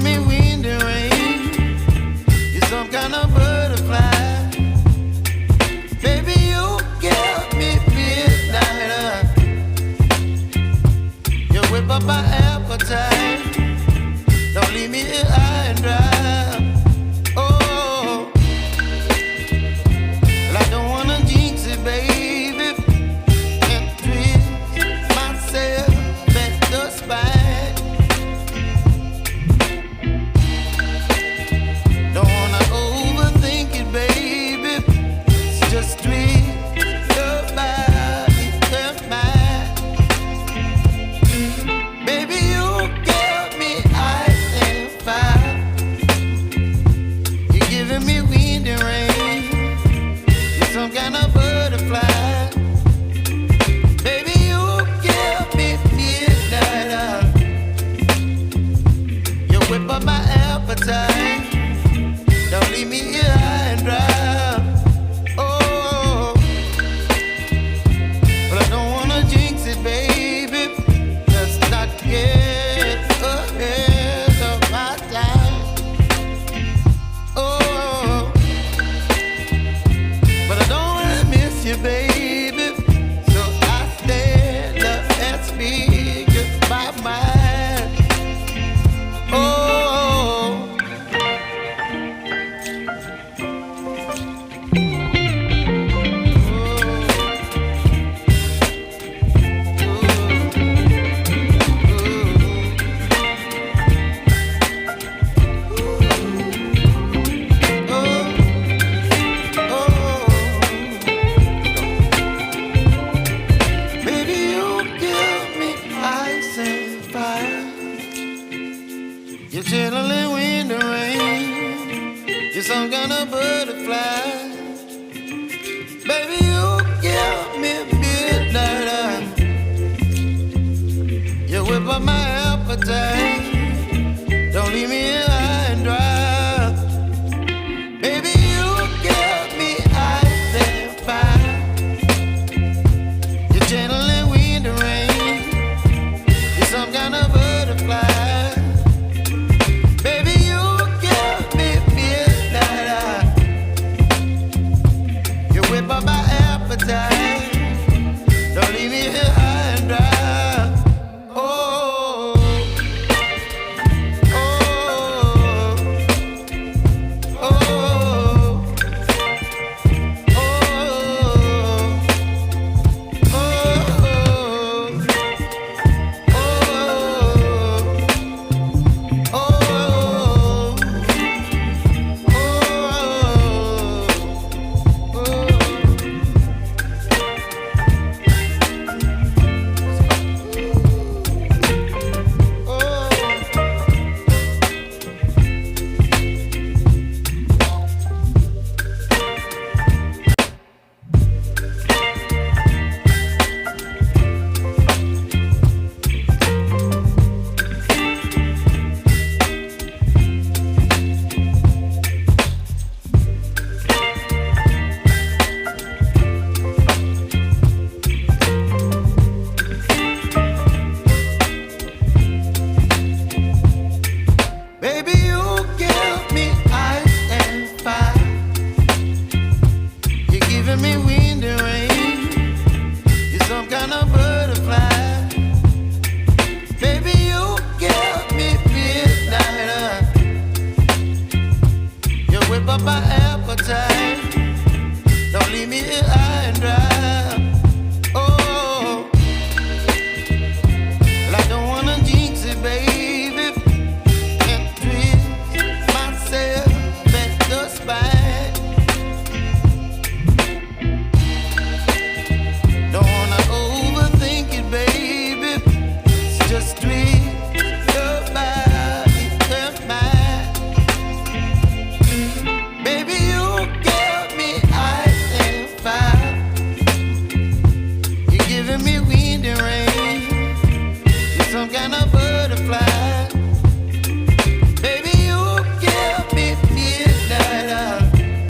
me wind and rain. You're some kind of butterfly. Baby, you give me midnight. You whip up my appetite. Don't leave me here high and dry. Oh, well, I don't wanna jinx it, baby, and twist myself at the spine. Don't wanna overthink it, baby. It's just twist your body and mine. Baby, you give me ice and fire. You're giving me wind and rain. You're some kind of butterfly. Baby, you give me midnight. You whip up my appetite. Don't leave me here high and dry. Oh, but I don't wanna jinx it, baby. Let's not get ahead of my time. Oh, but I don't wanna miss you, baby. So I stand up and speak my mind. Oh. Baby, you give me ice and fire. You're chilling wind and rain. You're some kind of butterfly. Baby, you give me midnight. You whip up my appetite. Don't leave me here high and dry. Baby, you give me ice and fire. You're channeling wind and rain. You're some kind of butterfly. Baby, you give me midnight. You whip up my appetite. Don't leave me here high and dry. Oh, oh, oh, oh, baby, you give me ice and fire. You're giving me wind and rain. You're some kind of butterfly. Baby, you give me midnight. You whip up my appetite. Don't leave me here high and dry. Oh, well, I don't wanna jinx it, baby, and twist myself at the spine. Don't wanna overthink it, baby. It's just twist your body and mine. Baby, you give me ice and fire. You're giving me